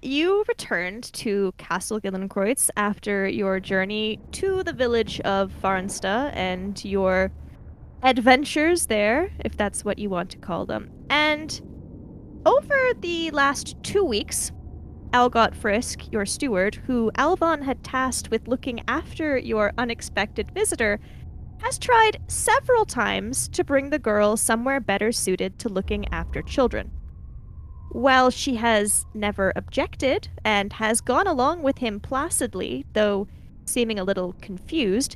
you returned to Castle Gillenkreuz after your journey to the village of Farnsta and your adventures there, if that's what you want to call them. And over the last 2 weeks, Algot Frisk, your steward, who Alvon had tasked with looking after your unexpected visitor, has tried several times to bring the girl somewhere better suited to looking after children. While she has never objected and has gone along with him placidly, though seeming a little confused,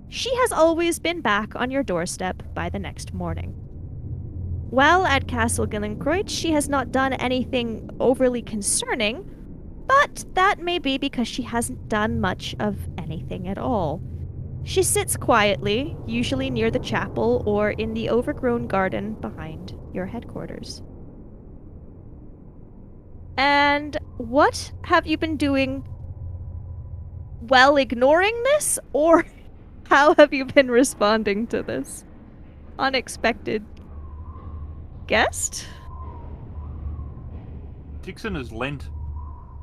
she has always been back on your doorstep by the next morning. While at Castle Gillenkreuz, she has not done anything overly concerning, but that may be because she hasn't done much of anything at all. She sits quietly, usually near the chapel or in the overgrown garden behind your headquarters. And what have you been doing while ignoring this, or how have you been responding to this unexpected guest? Dixon has lent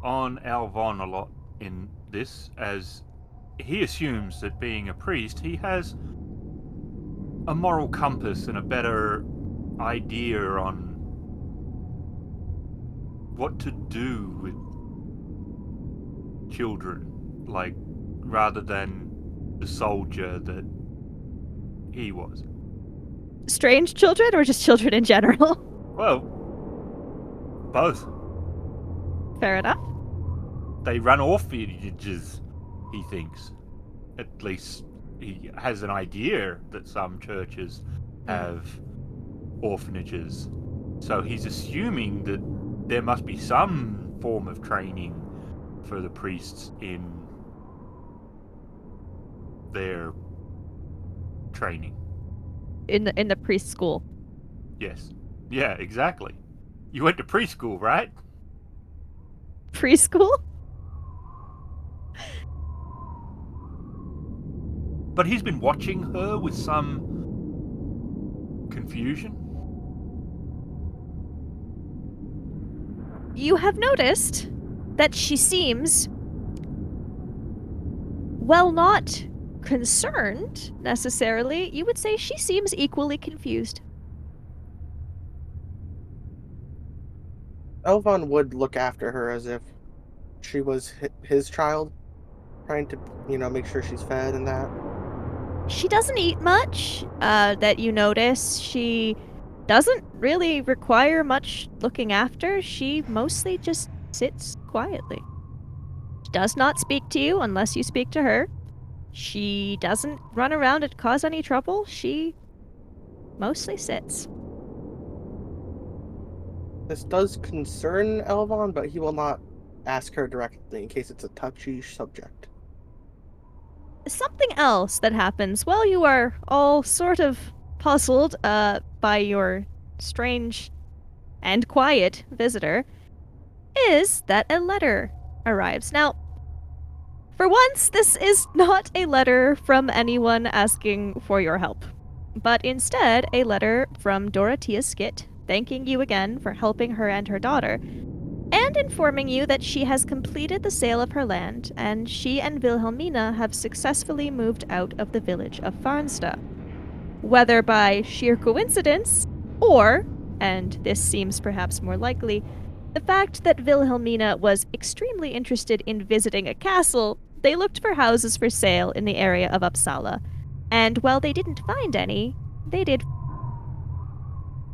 on Alvon a lot in this, as he assumes that being a priest, he has a moral compass and a better idea on what to do with children, like, rather than the soldier that he was. Strange children or just children in general? Well, both. Fair enough. They run orphanages, he thinks. At least he has an idea that some churches have orphanages. So he's assuming that there must be some form of training for the priests in their training. In the priest school. Yes. Yeah, exactly. You went to preschool, right? Preschool? But he's been watching her with some confusion. You have noticed that she seems, well, not concerned necessarily. You would say she seems equally confused. Elvon would look after her as if she was his child, trying to, make sure she's fed and that. She doesn't eat much, that you notice. She doesn't really require much looking after. She mostly just sits quietly. She does not speak to you unless you speak to her. She doesn't run around and cause any trouble. She mostly sits. This does concern Elvon, but he will not ask her directly in case it's a touchy subject. Something else that happens while you are all sort of puzzled by your strange and quiet visitor is that a letter arrives. Now, for once, this is not a letter from anyone asking for your help, but instead a letter from Dorothea Skit thanking you again for helping her and her daughter, and informing you that she has completed the sale of her land, and she and Wilhelmina have successfully moved out of the village of Farnsta. Whether by sheer coincidence, or, and this seems perhaps more likely, the fact that Wilhelmina was extremely interested in visiting a castle, they looked for houses for sale in the area of Uppsala, and while they didn't find any, they did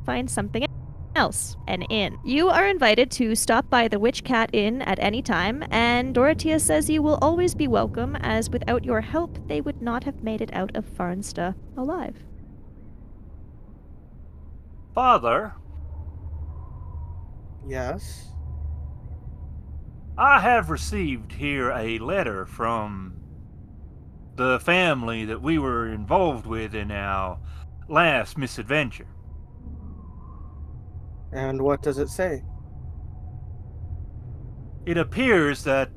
find something else, an inn. You are invited to stop by the Witch Cat Inn at any time, and Dorothea says you will always be welcome, as without your help, they would not have made it out of Farnsta alive. Father, Yes? I have received here a letter from the family that we were involved with in our last misadventure. And what does it say? It appears that,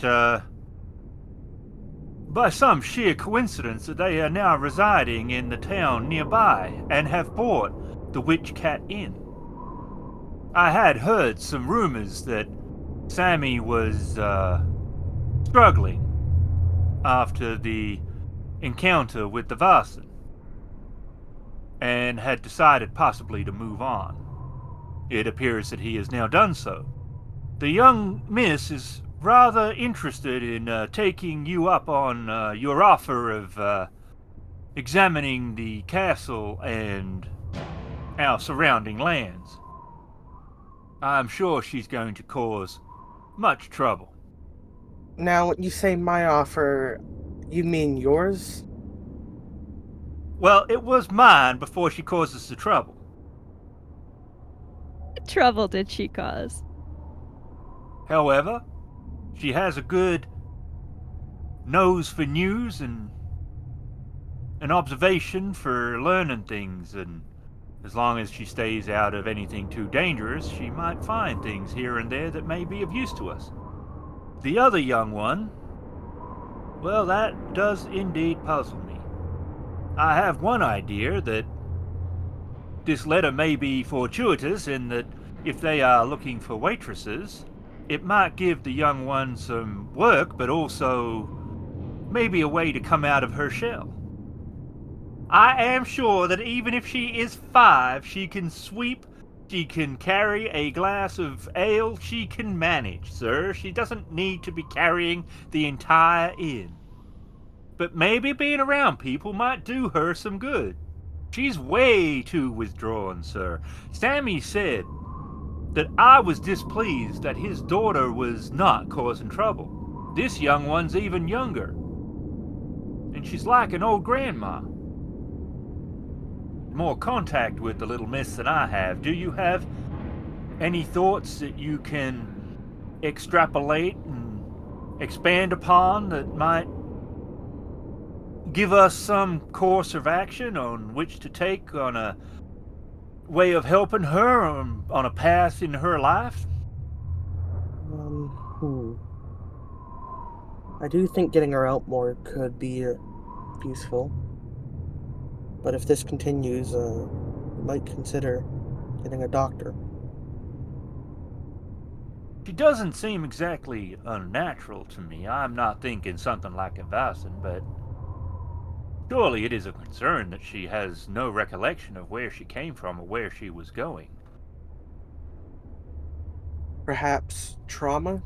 by some sheer coincidence, that they are now residing in the town nearby and have bought the Witch Cat Inn. I had heard some rumors that Sammy was struggling after the encounter with the Vaesen and had decided possibly to move on. It appears that he has now done so. The young miss is rather interested in taking you up on your offer of examining the castle and our surrounding lands. I'm sure she's going to cause much trouble. Now, when you say my offer, you mean yours? Well, it was mine before she caused us the trouble. What trouble did she cause? However, she has a good nose for news and an observation for learning things, and as long as she stays out of anything too dangerous, she might find things here and there that may be of use to us. The other young one, well, that does indeed puzzle me. I have one idea that this letter may be fortuitous in that if they are looking for waitresses, it might give the young one some work, but also maybe a way to come out of her shell. I am sure that even if she is 5, she can sweep, she can carry a glass of ale, she can manage, sir. She doesn't need to be carrying the entire inn. But maybe being around people might do her some good. She's way too withdrawn, sir. Sammy said that I was displeased that his daughter was not causing trouble. This young one's even younger, and she's like an old grandma. More contact with the little miss than I have. Do you have any thoughts that you can extrapolate and expand upon that might give us some course of action on which to take on a way of helping her on a path in her life? Hmm. I do think getting her out more could be useful. But if this continues, we might consider getting a doctor. She doesn't seem exactly unnatural to me. I'm not thinking something like a Vaesen, but surely it is a concern that she has no recollection of where she came from or where she was going. Perhaps trauma?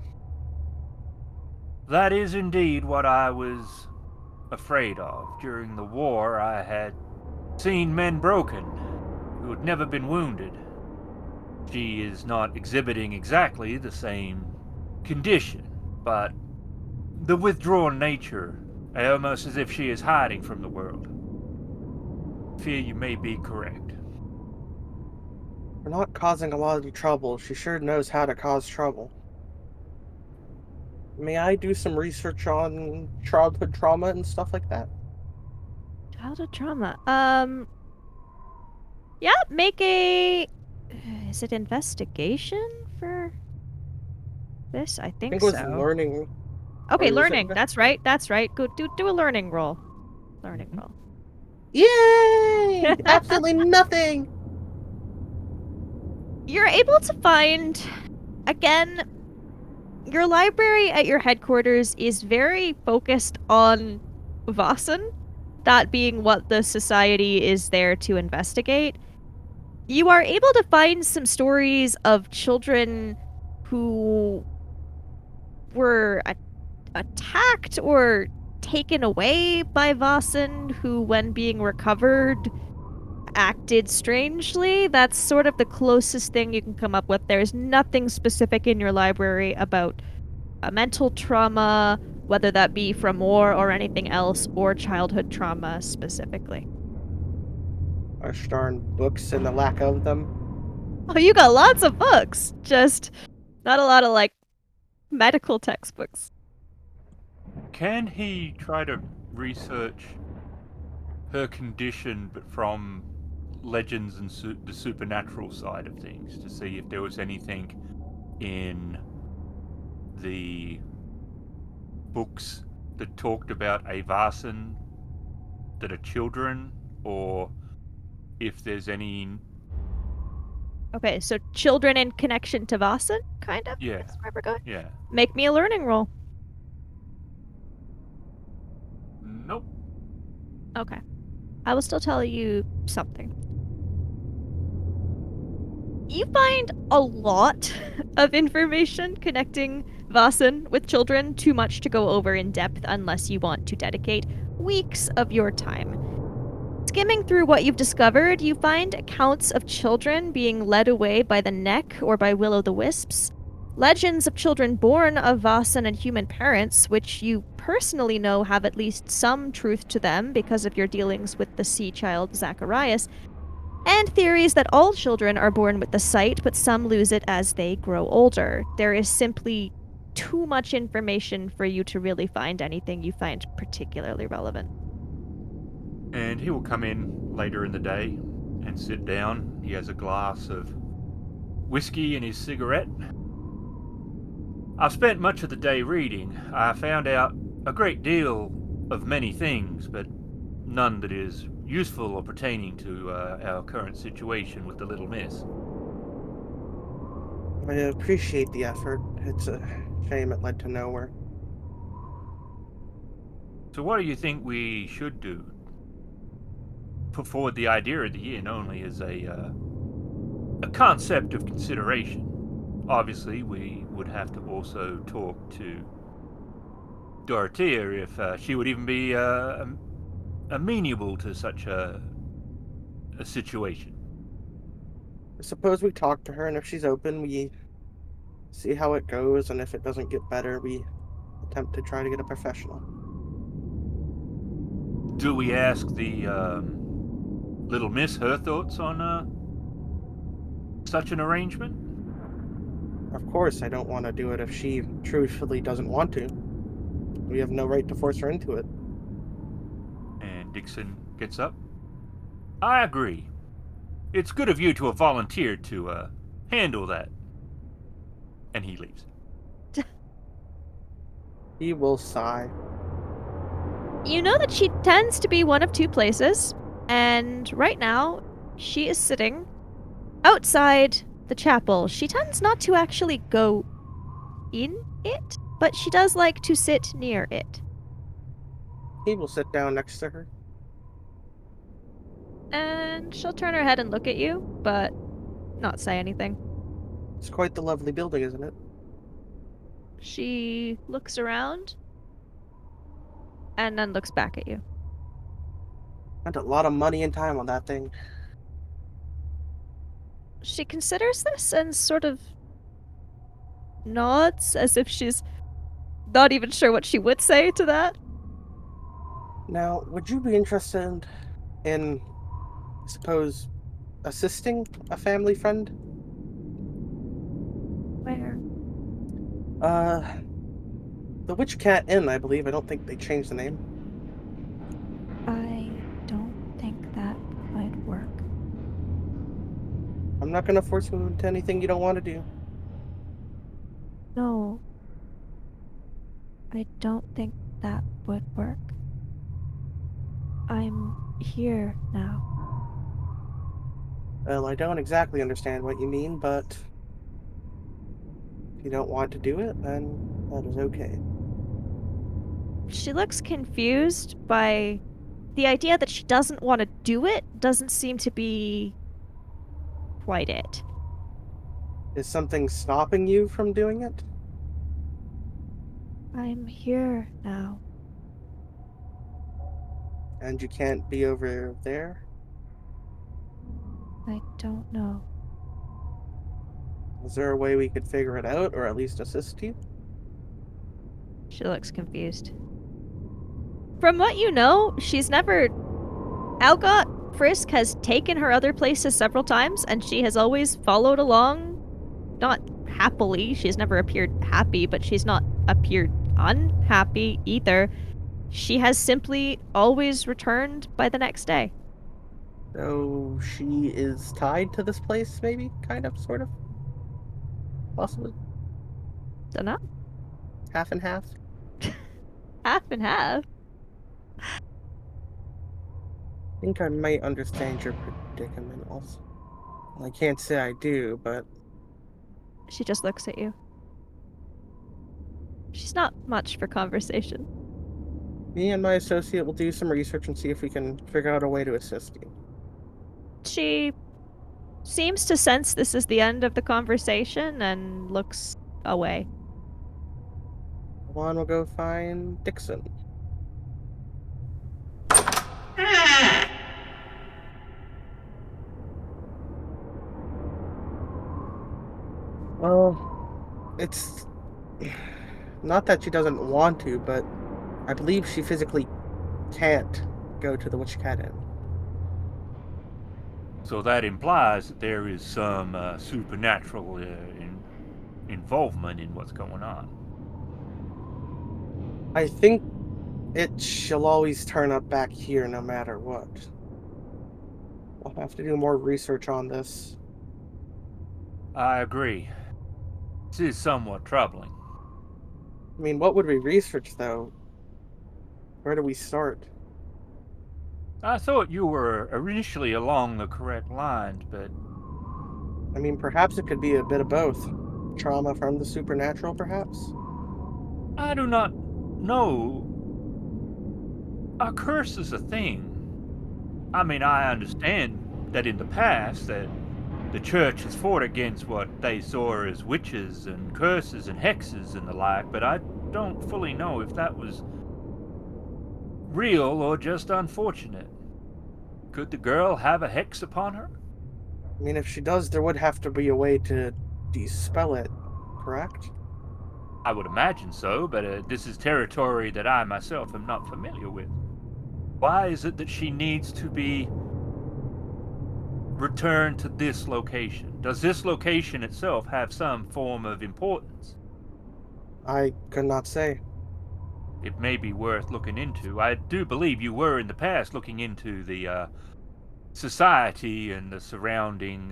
That is indeed what I was afraid of. During the war, I had seen men broken who had never been wounded. She is not exhibiting exactly the same condition, but the withdrawn nature, almost as if she is hiding from the world. Fear you may be correct. For not causing a lot of trouble, she sure knows how to cause trouble. May I do some research on childhood trauma and stuff like that? Childhood trauma. Yeah, make a. Is it investigation for this? I I think think it was so. learning. Okay, Or was it? learning. That's right. That's right. Go do a learning roll. Learning roll. Yay! Absolutely nothing! You're able to find again. Your library at your headquarters is very focused on Vaesen, that being what the society is there to investigate. You are able to find some stories of children who were attacked or taken away by Vaesen, who, when being recovered, acted strangely. That's sort of the closest thing you can come up with. There's nothing specific in your library about a mental trauma, whether that be from war or anything else, or childhood trauma specifically. Gosh darn books and the lack of them. Oh, you got lots of books, just not a lot of like medical textbooks. Can he try to research her condition, but from legends and the supernatural side of things, to see if there was anything in the books that talked about a Vaesen that are children, or if there's any Okay, so children in connection to Vaesen, kind of? Yeah, Is where we're going? yeah. Make me a learning roll. Nope. Okay. I will still tell you something. You find a lot of information connecting Vaesen with children, too much to go over in depth unless you want to dedicate weeks of your time. Skimming through what you've discovered, you find accounts of children being led away by the neck or by will-o'-the-wisps, legends of children born of Vaesen and human parents, which you personally know have at least some truth to them because of your dealings with the sea child Zacharias, and theories that all children are born with the sight, but some lose it as they grow older. There is simply too much information for you to really find anything you find particularly relevant. And he will come in later in the day and sit down. He has a glass of whiskey and his cigarette. I've spent much of the day reading. I found out a great deal of many things, but none that is useful or pertaining to our current situation with the little miss. I appreciate the effort. It's a shame it led to nowhere. So, what do you think we should do? Put forward the idea of the inn only as a concept of consideration. Obviously, we would have to also talk to Dorothea if she would even be amenable to such a situation. I suppose we talk to her, and if she's open, we see how it goes, and if it doesn't get better, we attempt to try to get a professional. Do we ask the little miss her thoughts on such an arrangement? Of course, I don't want to do it if she truthfully doesn't want to. We have no right to force her into it. And Dixon gets up. I agree. It's good of you to have volunteered to handle that. And he leaves. He will sigh. You know that she tends to be one of two places, and right now she is sitting outside the chapel. She tends not to actually go in it, but she does like to sit near it. He will sit down next to her. And she'll turn her head and look at you, but not say anything. It's quite the lovely building, isn't it? She looks around and then looks back at you. Spent a lot of money and time on that thing. She considers this and sort of nods as if she's not even sure what she would say to that. Now, would you be interested in, I suppose, assisting a family friend? Where? The Witch Cat Inn, I believe. I don't think they changed the name. I don't think that would work. I'm not gonna force you into anything you don't want to do. No. I don't think that would work. I'm here now. Well, I don't exactly understand what you mean, but if you don't want to do it, then that is okay. She looks confused by the idea that she doesn't want to do it, doesn't seem to be quite it. Is something stopping you from doing it? I'm here now. And you can't be over there? I don't know. Is there a way we could figure it out, or at least assist you? She looks confused. From what you know, she's never. Algot Frisk has taken her other places several times, and she has always followed along. Not happily. She's never appeared happy, but she's not appeared unhappy either. She has simply always returned by the next day. So she is tied to this place, maybe? Kind of, sort of? Possibly? Dunno. Half and half? Half and half. I think I might understand your predicament also. I can't say I do, but She just looks at you. She's not much for conversation. me and my associate will do some research and see if we can figure out a way to assist you. She seems to sense this is the end of the conversation and looks away. Juan will go find Dixon. Well, it's not that she doesn't want to, but I believe she physically can't go to the Witch Cat Inn. So that implies that there is some supernatural involvement in what's going on. I think she'll always turn up back here no matter what. I'll have to do more research on this. I agree. This is somewhat troubling. I mean, what would we research, though? Where do we start? I thought you were initially along the correct lines, but I mean, perhaps it could be a bit of both. Trauma from the supernatural, perhaps? I do not know. A curse is a thing. I mean, I understand that in the past that the church has fought against what they saw as witches and curses and hexes and the like, but I don't fully know if that was real or just unfortunate. Could the girl have a hex upon her? I mean, if she does, there would have to be a way to dispel it, correct? I would imagine so, but this is territory that I myself am not familiar with. Why is it that she needs to be returned to this location? Does this location itself have some form of importance? I could not say. It may be worth looking into. I do believe you were in the past looking into the society and the surrounding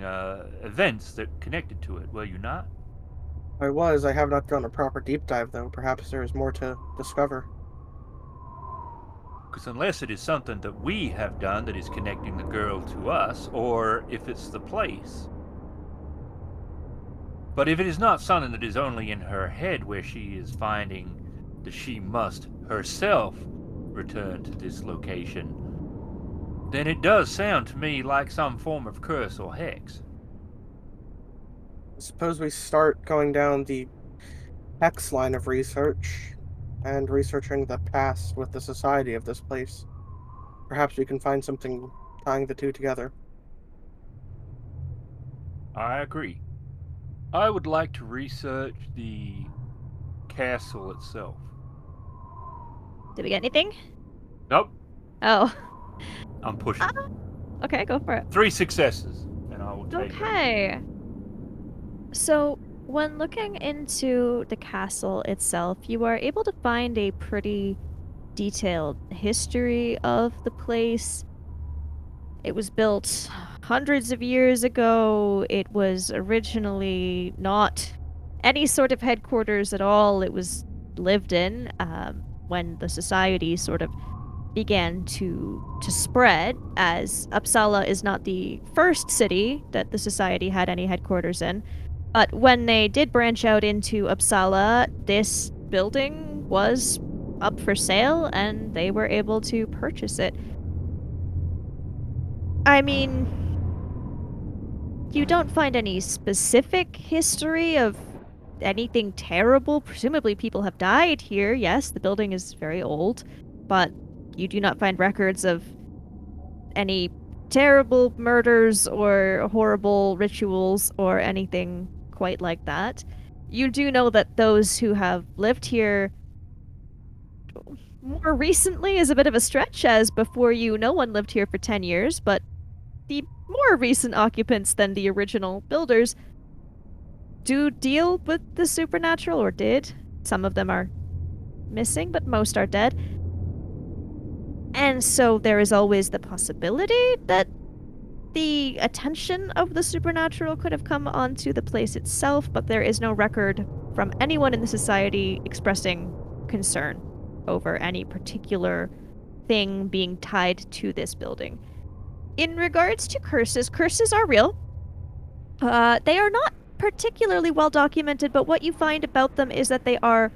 events that connected to it, were you not? I have not done a proper deep dive, though. Perhaps there is more to discover. Because unless it is something that we have done that is connecting the girl to us, or if it's the place. But if it is not something that is only in her head where she is finding that she must herself return to this location, then it does sound to me like some form of curse or hex. Suppose we start going down the Hex line of research and researching the past with the society of this place. Perhaps we can find something tying the two together. I agree. I would like to research the castle itself. Did we get anything? Nope, Oh. I'm pushing. Okay, go for it. 3 successes, and I will take it. Okay. So, when looking into the castle itself, you are able to find a pretty detailed history of the place. It was built hundreds of years ago. It was originally not any sort of headquarters at all. It was lived in when the society sort of began to spread, as Uppsala is not the first city that the society had any headquarters in. But when they did branch out into Uppsala, this building was up for sale and they were able to purchase it. I mean, you don't find any specific history of anything terrible. Presumably people have died here. Yes, the building is very old, but you do not find records of any terrible murders or horrible rituals or anything quite like that. You do know that those who have lived here more recently is a bit of a stretch, as before you, no one lived here for 10 years, but the more recent occupants than the original builders do deal with the supernatural, or did. Some of them are missing, but most are dead. And so there is always the possibility that the attention of the supernatural could have come onto the place itself, but there is no record from anyone in the society expressing concern over any particular thing being tied to this building. In regards to curses, curses are real. They are not particularly well documented, but what you find about them is that they are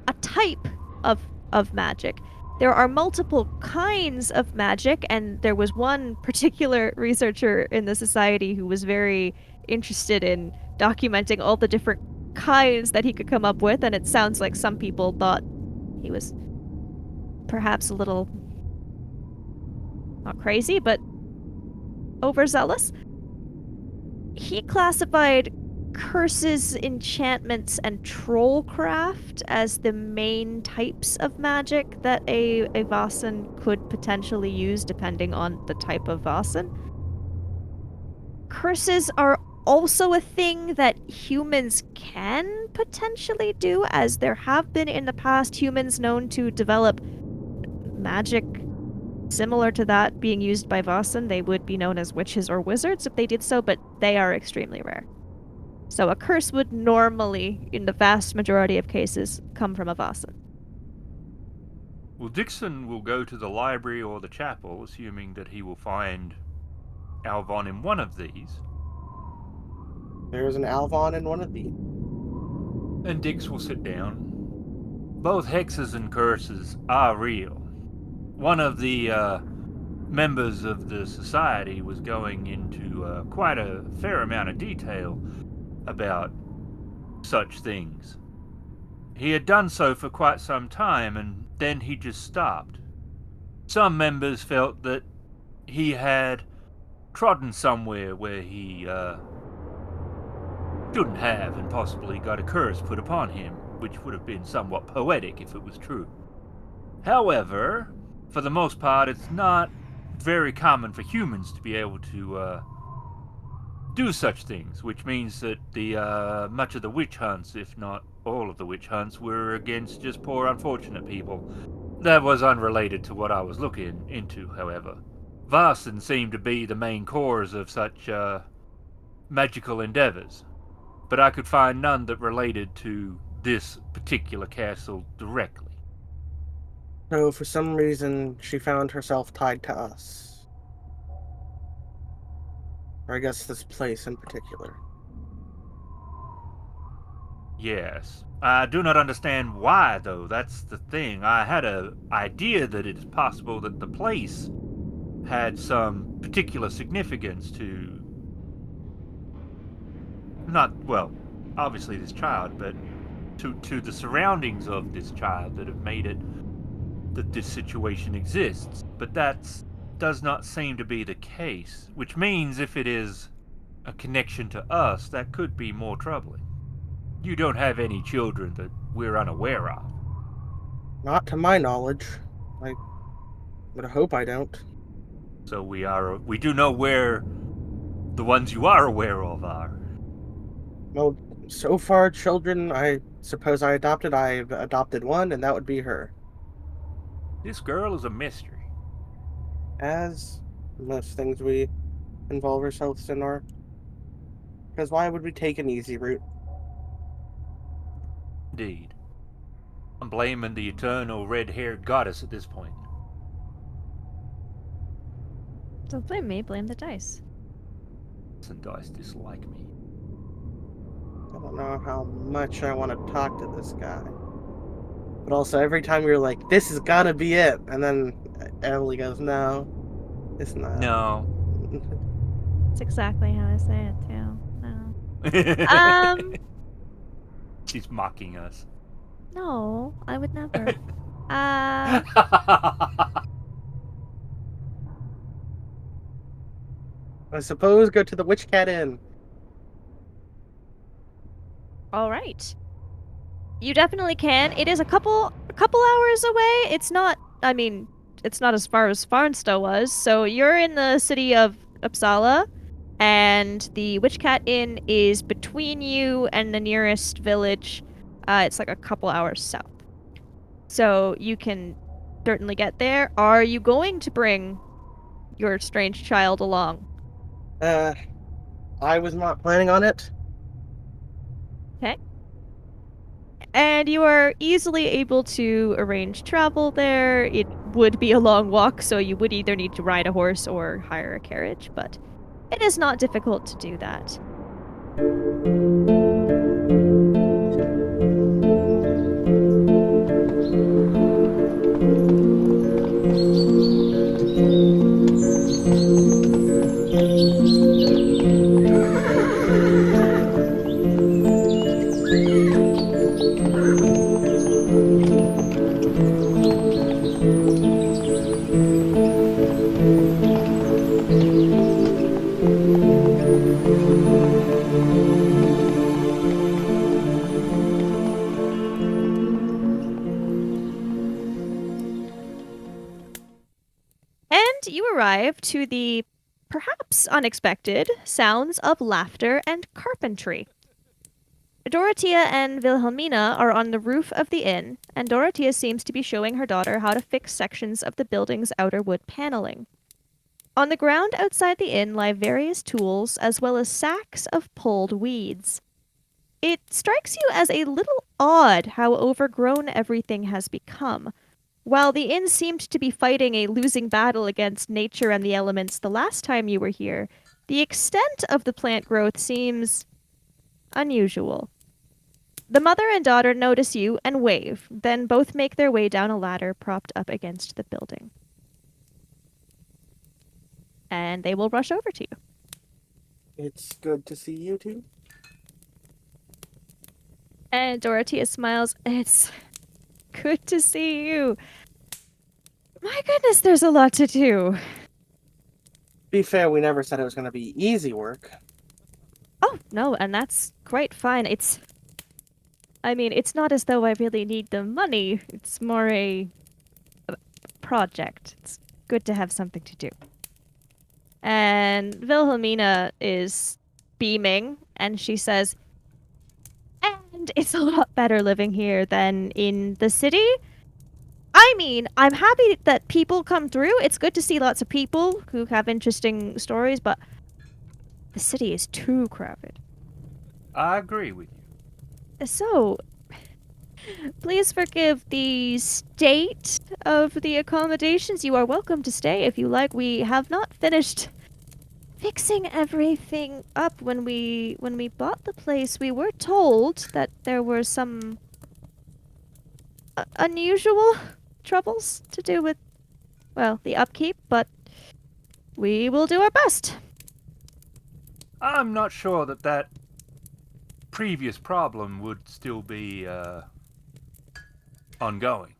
a type of magic. There are multiple kinds of magic, and there was one particular researcher in the society who was very interested in documenting all the different kinds that he could come up with, and it sounds like some people thought he was perhaps a little not crazy, but overzealous. He classified curses, enchantments, and trollcraft as the main types of magic that a Vaesen could potentially use depending on the type of Vaesen. Curses are also a thing that humans can potentially do, as there have been in the past humans known to develop magic similar to that being used by Vaesen. They would be known as witches or wizards if they did so, but they are extremely rare. So a curse would normally, in the vast majority of cases, come from a Vaesen. Well, Dixon will go to the library or the chapel, assuming that he will find Alvon in one of these. There's an Alvon in one of these. And Dix will sit down. Both hexes and curses are real. One of the members of the society was going into quite a fair amount of detail about such things. He had done so for quite some time, and then he just stopped. Some members felt that he had trodden somewhere where he shouldn't have, and possibly got a curse put upon him, which would have been somewhat poetic if it was true. However, for the most part, it's not very common for humans to be able to do such things, which means that the much of the witch hunts, if not all of the witch hunts, were against just poor unfortunate people. That was unrelated to what I was looking into, however. Vaesen seemed to be the main cause of such magical endeavors, but I could find none that related to this particular castle directly. So for some reason, she found herself tied to us. Or I guess this place in particular. Yes. I do not understand why, though. That's the thing. I had an idea that it is possible that the place had some particular significance to. Not, well, obviously this child, but to the surroundings of this child that have made it that this situation exists. But that does not seem to be the case, which means if it is a connection to us, that could be more troubling. You don't have any children that we're unaware of. Not to my knowledge. I would hope I don't. So we do know where the ones you are aware of are. Well, so far, children I suppose I've adopted one, and that would be her. This girl is a mystery. As most things we involve ourselves in are. Because why would we take an easy route? Indeed. I'm blaming the eternal red-haired goddess at this point. Don't blame me, blame the dice. Some dice dislike me. I don't know how much I want to talk to this guy. But also, every time you're like, this is gotta be it. And then Emily goes, no, it's not. No. That's exactly how I say it, too. No. She's mocking us. No, I would never. I suppose go to the Witch Cat Inn. All right. You definitely can. It is a couple hours away. It's not, I mean, it's not as far as Farnstow was. So you're in the city of Uppsala, and the Witch Cat Inn is between you and the nearest village. It's like a couple hours south. So you can certainly get there. Are you going to bring your strange child along? I was not planning on it. Okay. And you are easily able to arrange travel there. It would be a long walk, so you would either need to ride a horse or hire a carriage, but It is not difficult to do that. And you arrive to the perhaps unexpected sounds of laughter and carpentry. Dorothea and Wilhelmina are on the roof of the inn, and Dorothea seems to be showing her daughter how to fix sections of the building's outer wood paneling. On the ground outside the inn lie various tools, as well as sacks of pulled weeds. It strikes you as a little odd how overgrown everything has become. While the inn seemed to be fighting a losing battle against nature and the elements the last time you were here, the extent of the plant growth seems unusual. The mother and daughter notice you and wave, then both make their way down a ladder propped up against the building. And they will rush over to you. It's good to see you two. And Dorothea smiles. It's good to see you. My goodness, there's a lot to do. Be fair, we never said it was going to be easy work. Oh, no, and that's quite fine. It's not as though I really need the money. It's more a project. It's good to have something to do. And Wilhelmina is beaming, and she says, and it's a lot better living here than in the city. I mean, I'm happy that people come through. It's good to see lots of people who have interesting stories, but the city is too crowded. I agree with you. So, please forgive the state of the accommodations. You are welcome to stay if you like. We have not finished fixing everything up. When we bought the place, we were told that there were some unusual troubles to do with, well, the upkeep, but we will do our best. I'm not sure that previous problem would still be ongoing.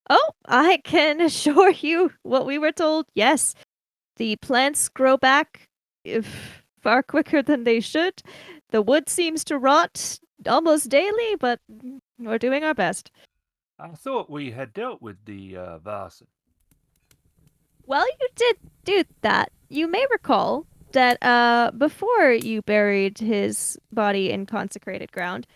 Oh, I can assure you what we were told. Yes, the plants grow back far quicker than they should. The wood seems to rot almost daily, but we're doing our best. I thought we had dealt with the Vaesen. Well, you did do that. You may recall that before you buried his body in consecrated ground,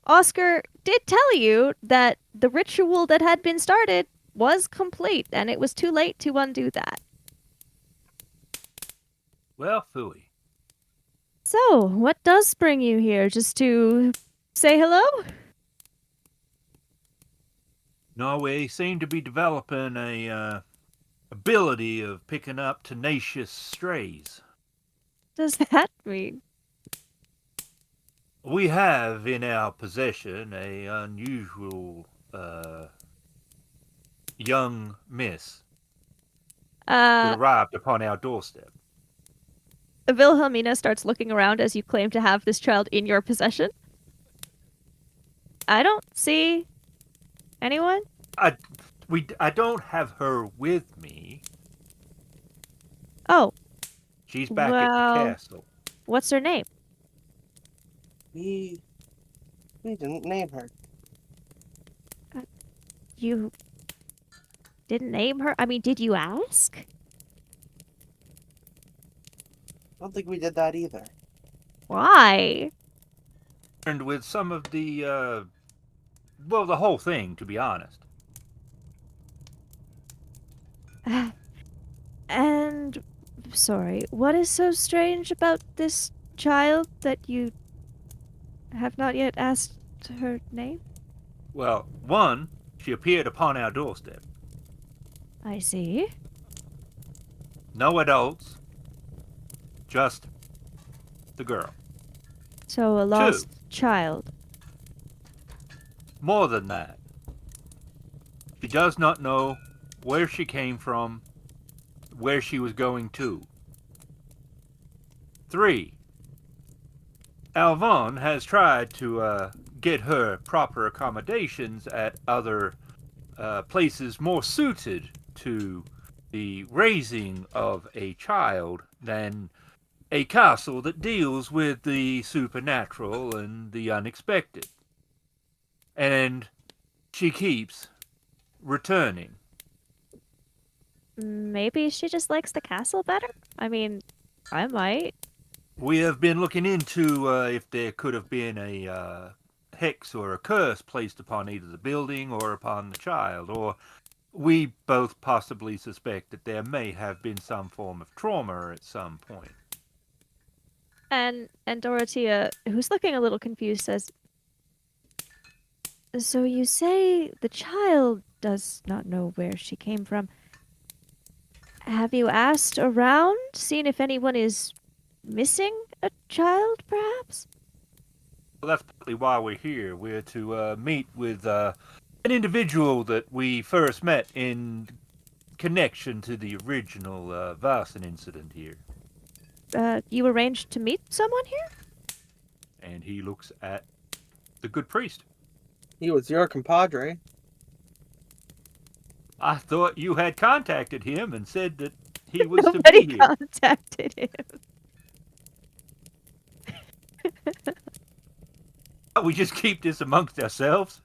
Oscar did tell you that the ritual that had been started was complete, and it was too late to undo that. Well, phooey. So, what does bring you here? Just to say hello? No, we seem to be developing a ability of picking up tenacious strays. What does that mean? We have in our possession a unusual young miss that arrived upon our doorstep. Wilhelmina starts looking around as you claim to have this child in your possession. I don't see anyone. I don't have her with me. Oh, She's back at the castle. what's her name? We didn't name her. You didn't name her? I mean, did you ask? I don't think we did that either. Why? And with some of the the whole thing, to be honest. And, sorry, what is so strange about this child that you have not yet asked her name? Well, one, she appeared upon our doorstep. I see. No adults. Just the girl. So a lost child. More than that. She does not know where she came from, where she was going to. 3. Alvon has tried to get her proper accommodations at other places more suited to the raising of a child than a castle that deals with the supernatural and the unexpected. And she keeps returning. Maybe she just likes the castle better? I mean, I might. We have been looking into if there could have been a hex or a curse placed upon either the building or upon the child, or we both possibly suspect that there may have been some form of trauma at some point. And Dorothea, who's looking a little confused, says, "So you say the child does not know where she came from. Have you asked around, seen if anyone is missing a child, perhaps?" Well, that's partly why we're here. We're to meet with an individual that we first met in connection to the original Vaesen incident here. You arranged to meet someone here? And he looks at the good priest. He was your compadre. I thought you had contacted him and said that he was to Nobody be here. contacted him. We just keep this amongst ourselves.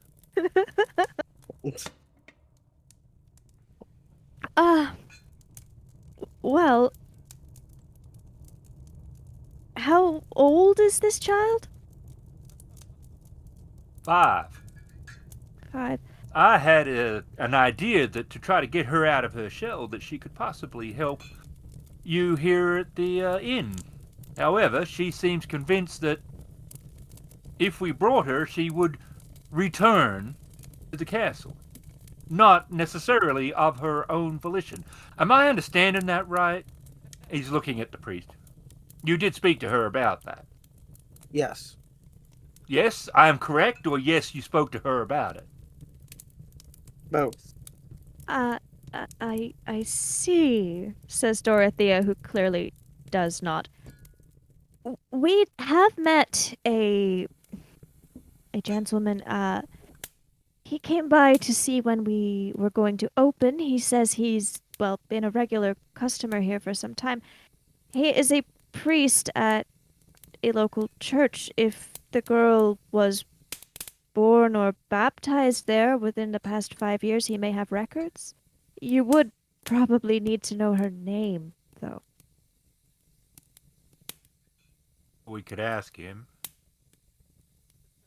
Well, how old is this child? 5. 5. I had an idea that to try to get her out of her shell, that she could possibly help you here at the inn. However, she seems convinced that if we brought her, she would return to the castle. Not necessarily of her own volition. Am I understanding that right? He's looking at the priest. You did speak to her about that. Yes. Yes, I am correct, or yes, you spoke to her about it? Both. I see, says Dorothea, who clearly does not. We have met a gentleman. He came by to see when we were going to open. He says he's, well, been a regular customer here for some time. He is a priest at a local church. If the girl was born or baptized there within the past 5 years, he may have records. You would probably need to know her name, though. We could ask him.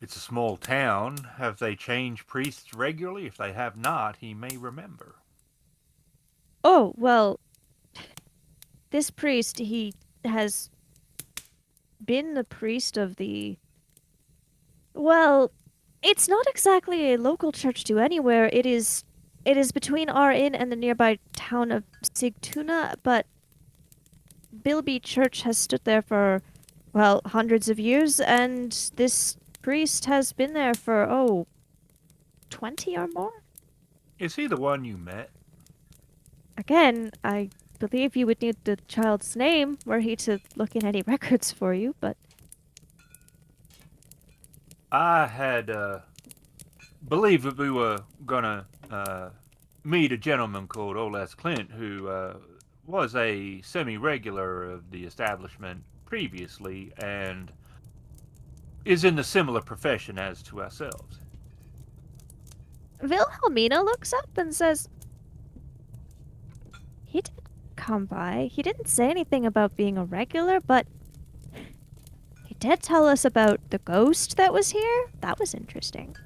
It's a small town. Have they changed priests regularly? If they have not, he may remember. Oh, well, this priest, he has been the priest of the... Well, it's not exactly a local church to anywhere. It is between our inn and the nearby town of Sigtuna, but Bilby Church has stood there for, well, hundreds of years, and this priest has been there for, 20 or more? Is he the one you met? Again, I believe you would need the child's name were he to look in any records for you, but... I had believed that we were gonna meet a gentleman called Oles Clint, who was a semi-regular of the establishment previously and is in the similar profession as to ourselves. Wilhelmina looks up and says, "He did come by. He didn't say anything about being a regular, but he did tell us about the ghost that was here. That was interesting."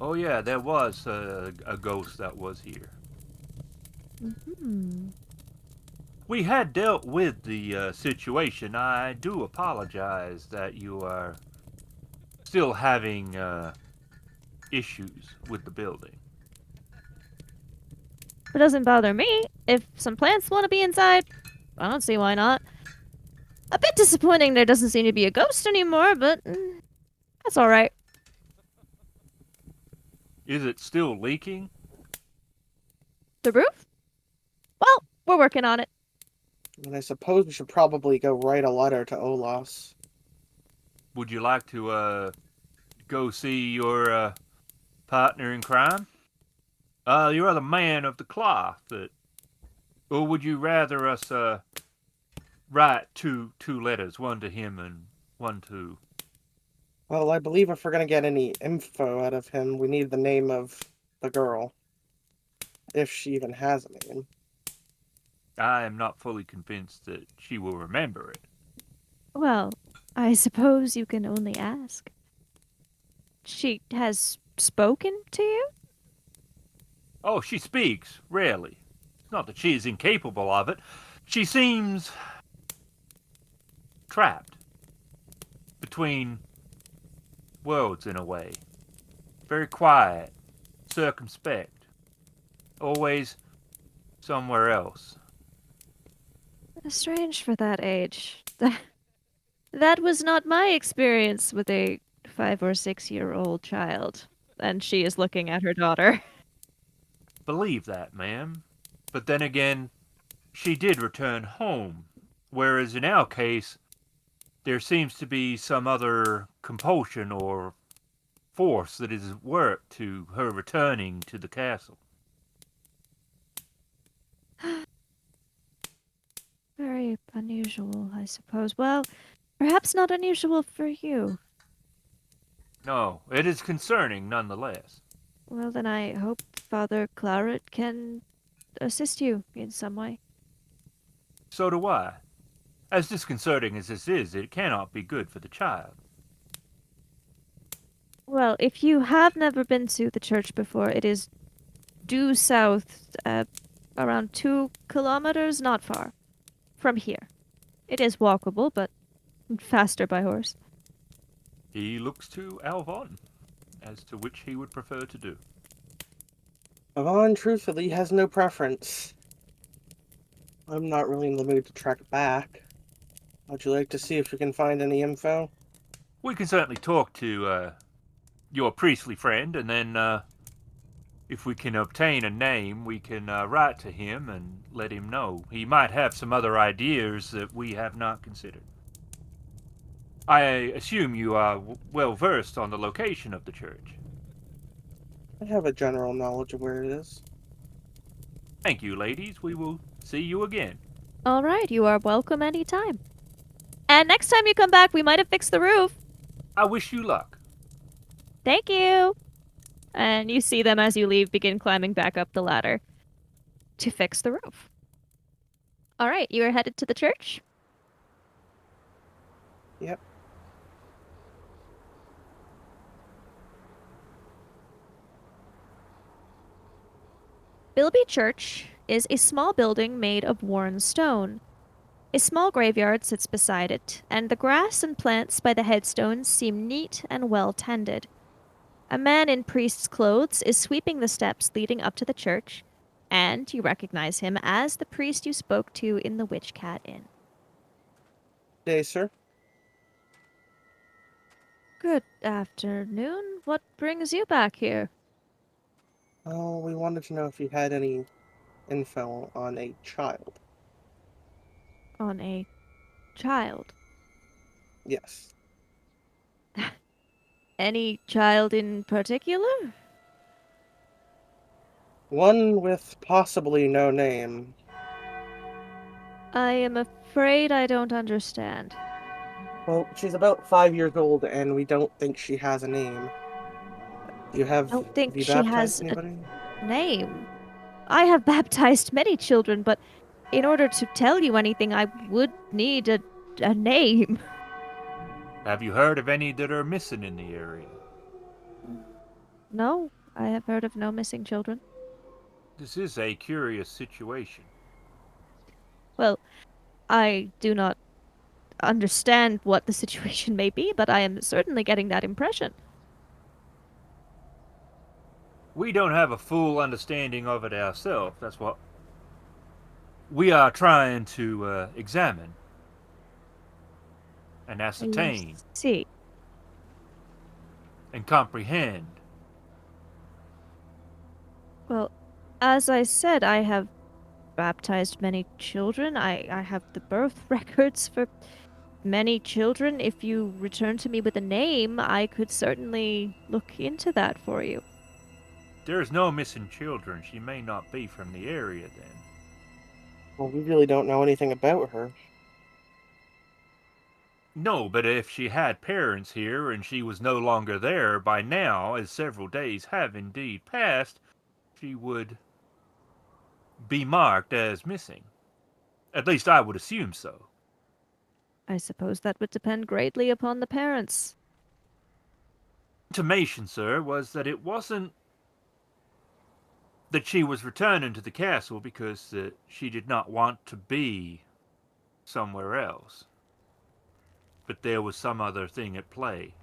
Oh yeah, there was a ghost that was here. Mm-hmm. We had dealt with the situation. I do apologize that you are still having issues with the building. It doesn't bother me. If some plants want to be inside, I don't see why not. A bit disappointing there doesn't seem to be a ghost anymore, but that's all right. Is it still leaking? The roof? Well, we're working on it. And I suppose we should probably go write a letter to Olas. Would you like to go see your partner in crime? You're the man of the cloth. Or would you rather us write two letters, one to him and one to... Well, I believe if we're going to get any info out of him, we need the name of the girl. If she even has a name. I am not fully convinced that she will remember it. Well, I suppose you can only ask. She has spoken to you? Oh, she speaks, rarely. Not that she is incapable of it. She seems trapped between worlds in a way. Very quiet, circumspect, always somewhere else. Strange for that age. That was not my experience with a 5 or 6 year old child. And she is looking at her daughter. Believe that, ma'am. But then again, she did return home, whereas in our case, there seems to be some other compulsion or force that is at work to her returning to the castle. Very unusual, I suppose. Well, perhaps not unusual for you. No, it is concerning nonetheless. Well, then I hope Father Claret can assist you in some way. So do I. As disconcerting as this is, it cannot be good for the child. Well, if you have never been to the church before, it is due south, around 2 kilometers, not far from here. It is walkable, but faster by horse. He looks to Alvon as to which he would prefer to do. Yvonne, truthfully, has no preference. I'm not really in the mood to track back. Would you like to see if we can find any info? We can certainly talk to your priestly friend, and then if we can obtain a name, we can write to him and let him know. He might have some other ideas that we have not considered. I assume you are well versed on the location of the church. I have a general knowledge of where it is. Thank you, ladies. We will see you again. All right, you are welcome anytime. And next time you come back, we might have fixed the roof. I wish you luck. Thank you. And you see them as you leave begin climbing back up the ladder to fix the roof. All right, you are headed to the church? Yep. Bilby Church is a small building made of worn stone. A small graveyard sits beside it, and the grass and plants by the headstones seem neat and well tended. A man in priest's clothes is sweeping the steps leading up to the church, and you recognize him as the priest you spoke to in the Witch Cat Inn. Day, sir. Good afternoon. What brings you back here? Oh, we wanted to know if you had any info on a child. On a child. Yes. Any child in particular? One with possibly no name. I am afraid I don't understand. Well, she's about 5 years old, and we don't think she has a name. I don't Have think you she baptized has a anybody? name. I have baptized many children, but in order to tell you anything, I would need a name. Have you heard of any that are missing in the area? No, I have heard of no missing children. This is a curious situation. Well, I do not understand what the situation may be, but I am certainly getting that impression. We don't have a full understanding of it ourselves. That's what we are trying to examine. and I ascertain see. and comprehend. Well, as I said, I have baptized many children. I have the birth records for many children. If you return to me with a name, I could certainly look into that for you. There is no missing children. She may not be from the area then. Well, we really don't know anything about her. No, but if she had parents here and she was no longer there by now, as several days have indeed passed, she would be marked as missing. At least I would assume so. I suppose that would depend greatly upon the parents. Intimation, sir, was that it wasn't that she was returning to the castle because she did not want to be somewhere else. But there was some other thing at play.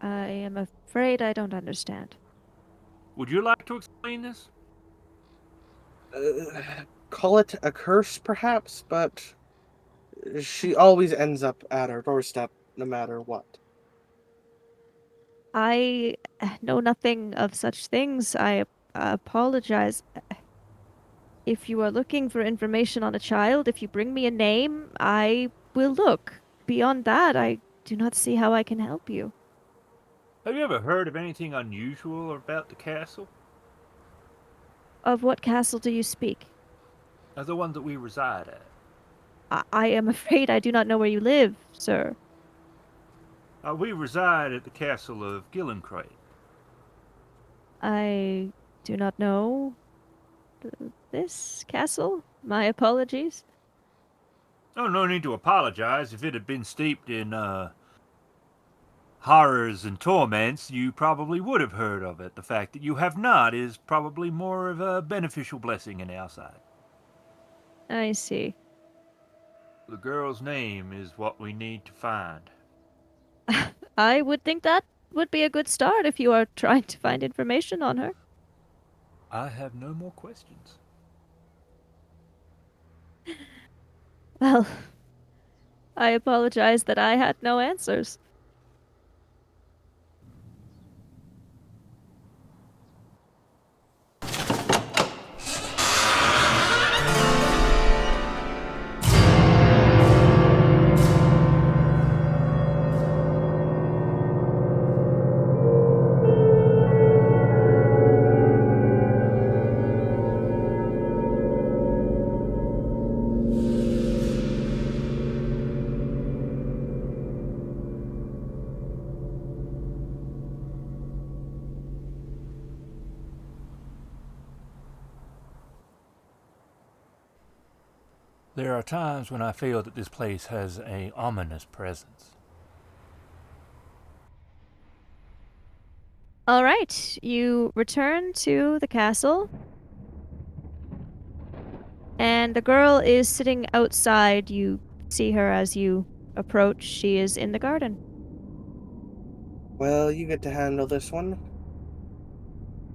I am afraid I don't understand. Would you like to explain this? Call it a curse, perhaps, but she always ends up at our doorstep, no matter what. I know nothing of such things. I apologize. If you are looking for information on a child, if you bring me a name, I will look. Beyond that, I do not see how I can help you. Have you ever heard of anything unusual about the castle? Of what castle do you speak? The one that we reside at. I am afraid I do not know where you live, sir. We reside at the castle of Gillencrate. I do not know this castle. My apologies. Oh, no need to apologize. If it had been steeped in horrors and torments, you probably would have heard of it. The fact that you have not is probably more of a beneficial blessing in our side. I see. The girl's name is what we need to find. I would think that would be a good start if you are trying to find information on her. I have no more questions. Well, I apologize that I had no answers. There are times when I feel that this place has an ominous presence. All right, you return to the castle, and the girl is sitting outside. You see her as you approach. She is in the garden. Well, you get to handle this one.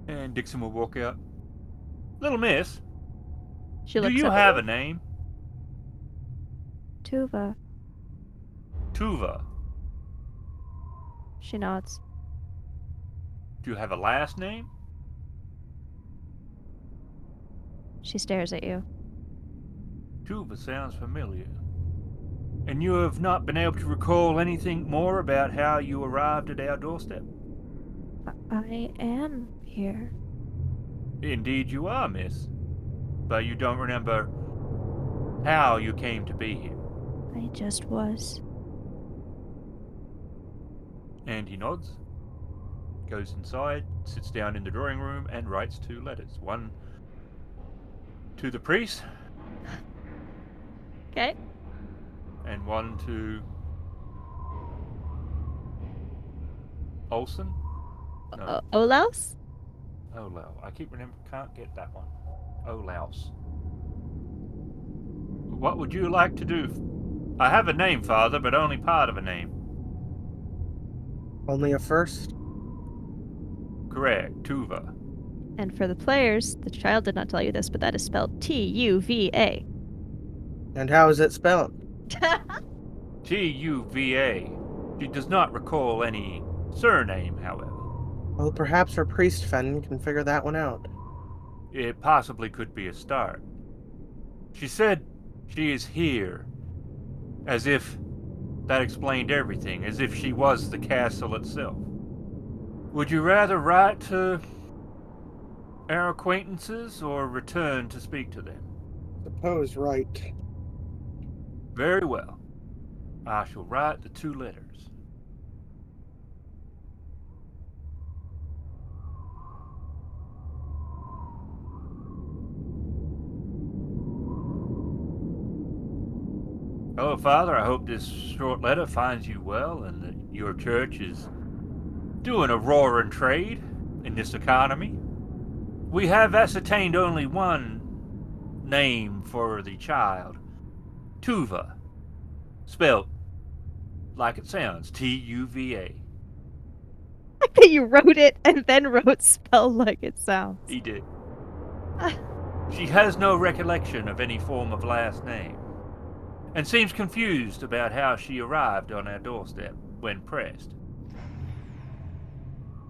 And Dixon will walk out. Little miss, She do looks you up have at a name? Tuva. Tuva. She nods. Do you have a last name? She stares at you. Tuva sounds familiar. And you have not been able to recall anything more about how you arrived at our doorstep? I am here. Indeed you are, miss. But you don't remember how you came to be here. I just was. And he nods, goes inside, sits down in the drawing room, and writes 2 letters. One to the priest, Okay. and one to Olsen? No, Olaus? Olau. I can't get that one. Olaus. What would you like to do? I have a name, Father, but only part of a name. Only a first? Correct, Tuva. And for the players, the child did not tell you this, but that is spelled Tuva. And how is it spelled? Tuva. She does not recall any surname, however. Well, perhaps her priest friend can figure that one out. It possibly could be a start. She said she is here, as if that explained everything, as if she was the castle itself. Would you rather write to our acquaintances or return to speak to them? Suppose right. Very well. I shall write the 2 letters. Hello, Father. I hope this short letter finds you well and that your church is doing a roaring trade in this economy. We have ascertained only one name for the child, Tuva, spelt like it sounds, Tuva. I bet you wrote it and then wrote spell like it sounds. He did. She has no recollection of any form of last name, and seems confused about how she arrived on our doorstep when pressed.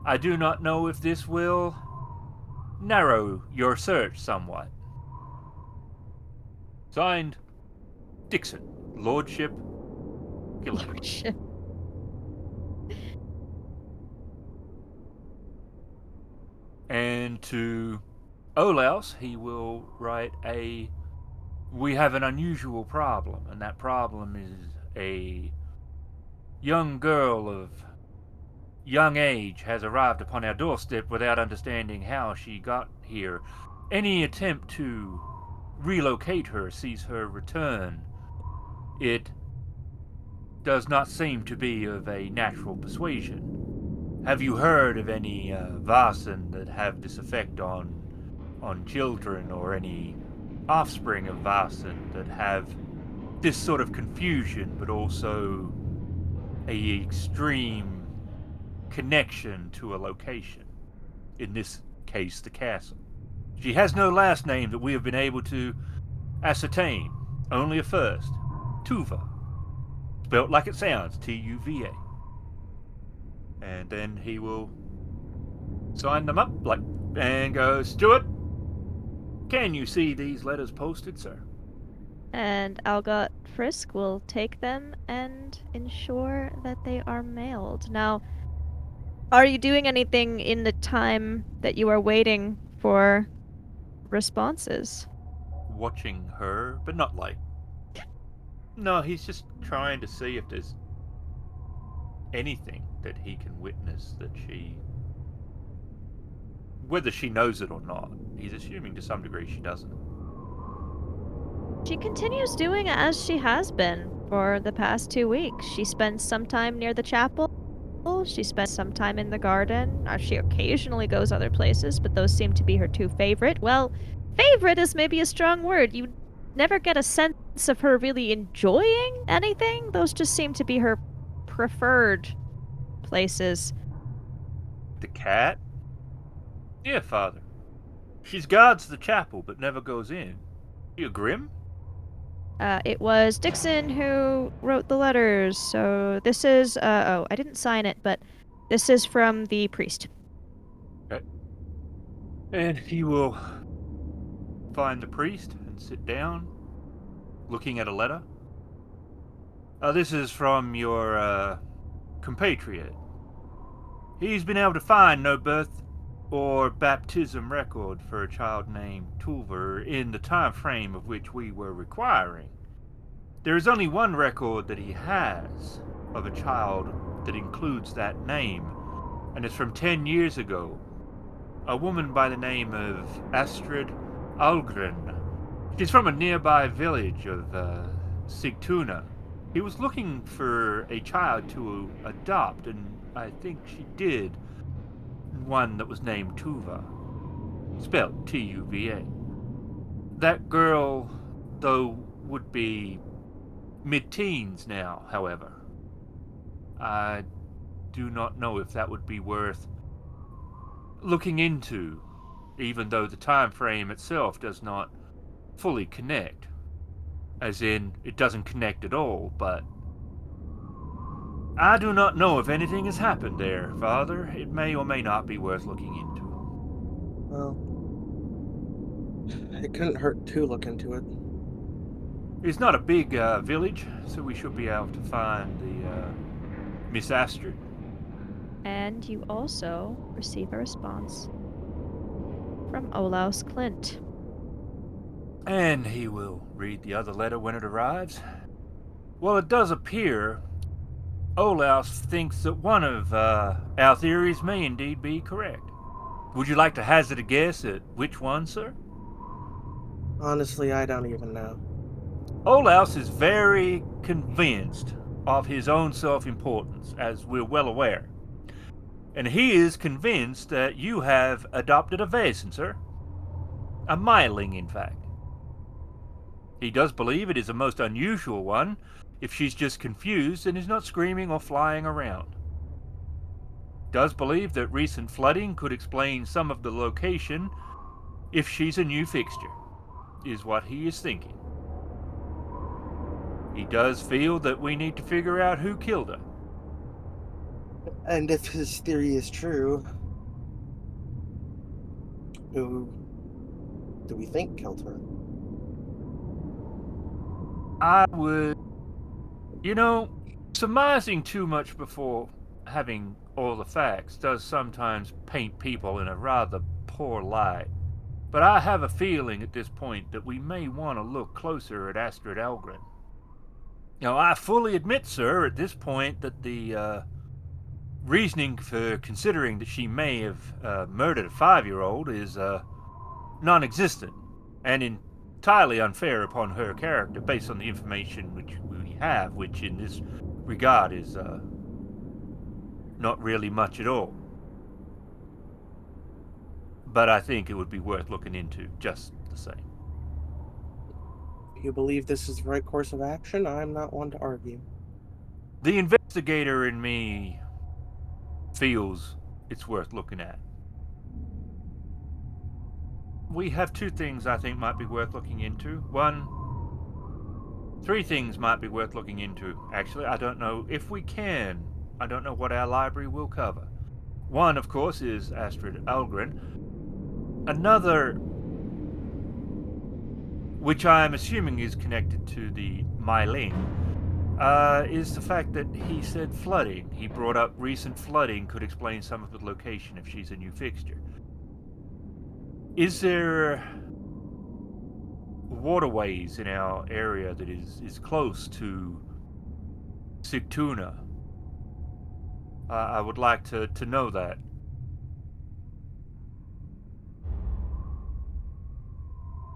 I do not know if this will narrow your search somewhat. Signed, Dixon, Lordship, Gilligan. Lordship. And to Olaus, he will write we have an unusual problem, and that problem is a young girl of young age has arrived upon our doorstep without understanding how she got here. Any attempt to relocate her sees her return. It does not seem to be of a natural persuasion. Have you heard of any Vaesen that have this effect on children, or any offspring of Vaesen that have this sort of confusion, but also a extreme connection to a location? In this case, the castle. She has no last name that we have been able to ascertain, only a first, Tuva, spelt like it sounds, Tuva. And then he will sign them up and go, Stuart, can you see these letters posted, sir? And Algot Frisk will take them and ensure that they are mailed. Now, are you doing anything in the time that you are waiting for responses? Watching her, but not like... No, he's just trying to see if there's anything that he can witness that she... Whether she knows it or not. He's assuming to some degree she doesn't. She continues doing as she has been for the past 2 weeks. She spends some time near the chapel. She spends some time in the garden. She occasionally goes other places, but those seem to be her 2 favorite. Well, favorite is maybe a strong word. You never get a sense of her really enjoying anything. Those just seem to be her preferred places. The cat? Yeah, Father. She guards the chapel, but never goes in. You grim? It was Dixon who wrote the letters, so this is, oh, I didn't sign it, but this is from the priest. Okay. And he will find the priest and sit down, looking at a letter. This is from your, compatriot. He's been able to find no birth or baptism record for a child named Tulver in the time frame of which we were requiring. There is only one record that he has of a child that includes that name, and it's from 10 years ago. A woman by the name of Astrid Algren. She's from a nearby village of Sigtuna. He was looking for a child to adopt, and I think she did. One that was named Tuva, spelled Tuva. That girl, though, would be mid-teens now, however. I do not know if that would be worth looking into, even though the time frame itself does not fully connect. As in, it doesn't connect at all, but I do not know if anything has happened there, Father. It may or may not be worth looking into. Well, it couldn't hurt to look into it. It's not a big village, so we should be able to find the Miss Astrid. And you also receive a response from Olaus Clint. And he will read the other letter when it arrives. Well, it does appear Olaus thinks that one of our theories may indeed be correct. Would you like to hazard a guess at which one, sir? Honestly, I don't even know. Olaus is very convinced of his own self-importance, as we're well aware. And he is convinced that you have adopted a Vaesen, sir. A myling, in fact. He does believe it is a most unusual one if she's just confused and is not screaming or flying around. Does believe that recent flooding could explain some of the location if she's a new fixture, is what he is thinking. He does feel that we need to figure out who killed her. And if his theory is true, who do we think killed her? I would, surmising too much before having all the facts does sometimes paint people in a rather poor light. But I have a feeling at this point that we may want to look closer at Astrid Algren. Now, I fully admit, sir, at this point that the reasoning for considering that she may have murdered a 5-year-old is non-existent and entirely unfair upon her character based on the information which we have, which in this regard is not really much at all. But I think it would be worth looking into just the same. If you believe this is the right course of action, I'm not one to argue. The investigator in me feels it's worth looking at. We have 2 things I think might be worth looking into. 3 things might be worth looking into. Actually, I don't know if we can. I don't know what our library will cover. One, of course, is Astrid Algren. Another, which I am assuming is connected to the Myling, is the fact that he said flooding. He brought up recent flooding could explain some of the location if she's a new fixture. Is there waterways in our area that is close to Sigtuna? I would like to know that.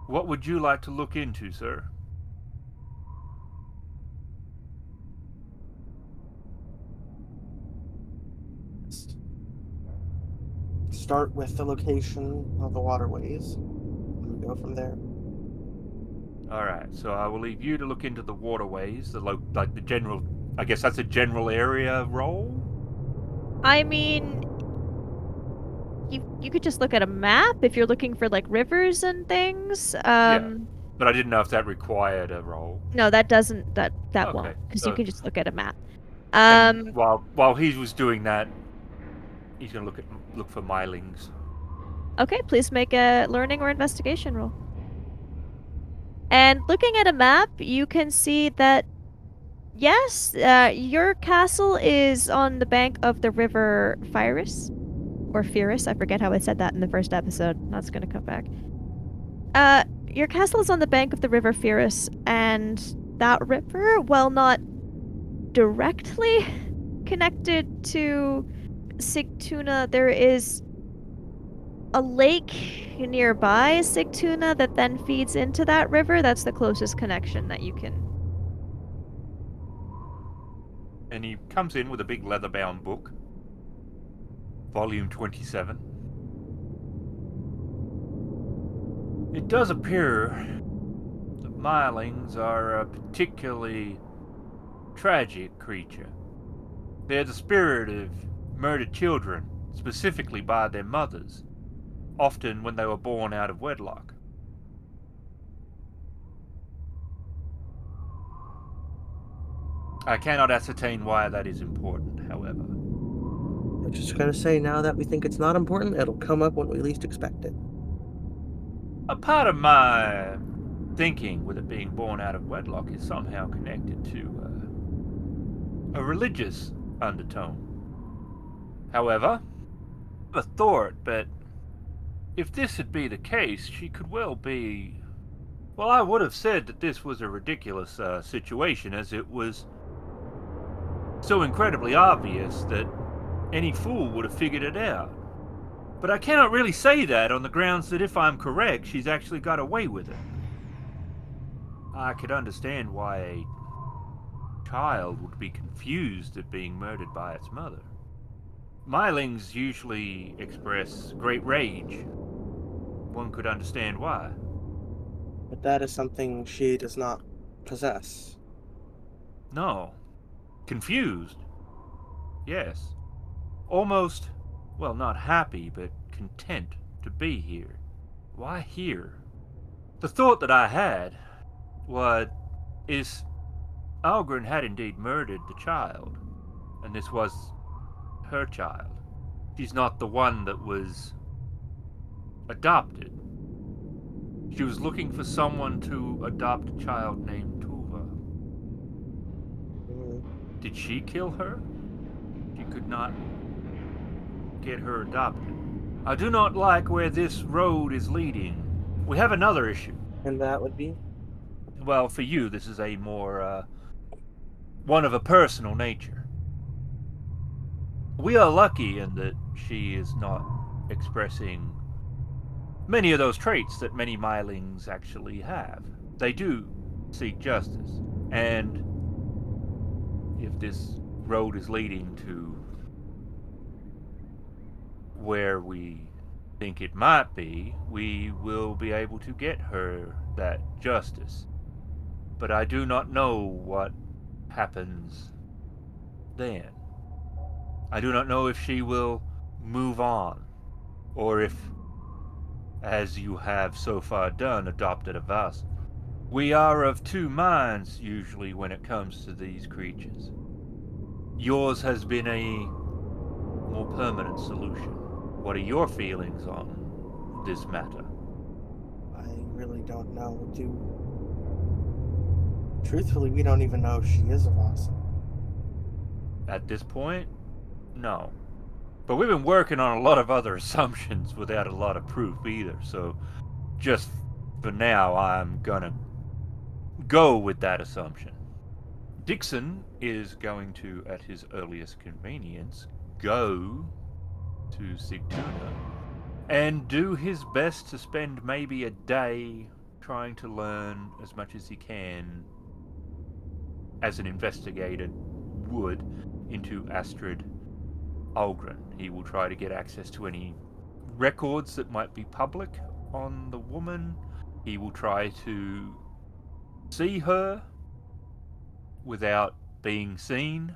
What would you like to look into, sir? Start with the location of the waterways, and go from there. Alright, so I will leave you to look into the waterways, the general, I guess that's a general area roll? I mean, you could just look at a map if you're looking for like rivers and things. Yeah, but I didn't know if that required a roll. No, that doesn't. That Okay, won't, because you so- can just look at a map. And while he was doing that, he's gonna look for Mylings. Okay, please make a learning or investigation roll. And looking at a map, you can see that yes, your castle is on the bank of the river Firis. Or Firis, I forget how I said that in the first episode. That's gonna come back. Your castle is on the bank of the river Firis, and that river, while not directly connected to Sigtuna, there is a lake nearby Sigtuna that then feeds into that river. That's the closest connection that you can. And he comes in with a big leather-bound book. Volume 27. It does appear that Mylings are a particularly tragic creature. They're the spirit of murdered children, specifically by their mothers, often when they were born out of wedlock. I cannot ascertain why that is important, however. I'm just gonna say now that we think it's not important, it'll come up when we least expect it. A part of my thinking with it being born out of wedlock is somehow connected to a religious undertone. However, a thought, but if this had be the case, she could well be. Well, I would have said that this was a ridiculous situation, as it was so incredibly obvious that any fool would have figured it out. But I cannot really say that on the grounds that if I'm correct, she's actually got away with it. I could understand why a child would be confused at being murdered by its mother. Mylings usually express great rage. One could understand why. But that is something she does not possess. No. Confused. Yes. Almost, well, not happy, but content to be here. Why here? The thought that I had is Algren had indeed murdered the child, and this was her child. She's not the one that was adopted. She was looking for someone to adopt a child named Tuva. Mm. Did she kill her? She could not get her adopted. I do not like where this road is leading. We have another issue. And that would be? Well, for you, this is a more, one of a personal nature. We are lucky in that she is not expressing many of those traits that many Mylings actually have. They do seek justice. And if this road is leading to where we think it might be, we will be able to get her that justice. But I do not know what happens then. I do not know if she will move on, or if, as you have so far done, adopted a vassal. We are of two minds usually when it comes to these creatures. Yours has been a more permanent solution. What are your feelings on this matter? I really don't know. Truthfully, we don't even know if she is a vassal. At this point, no. But we've been working on a lot of other assumptions without a lot of proof either, so just for now, I'm gonna go with that assumption. Dixon is going to, at his earliest convenience, go to Sigtuna and do his best to spend maybe a day trying to learn as much as he can as an investigator would into Astrid Algren. He will try to get access to any records that might be public on the woman. He will try to see her without being seen.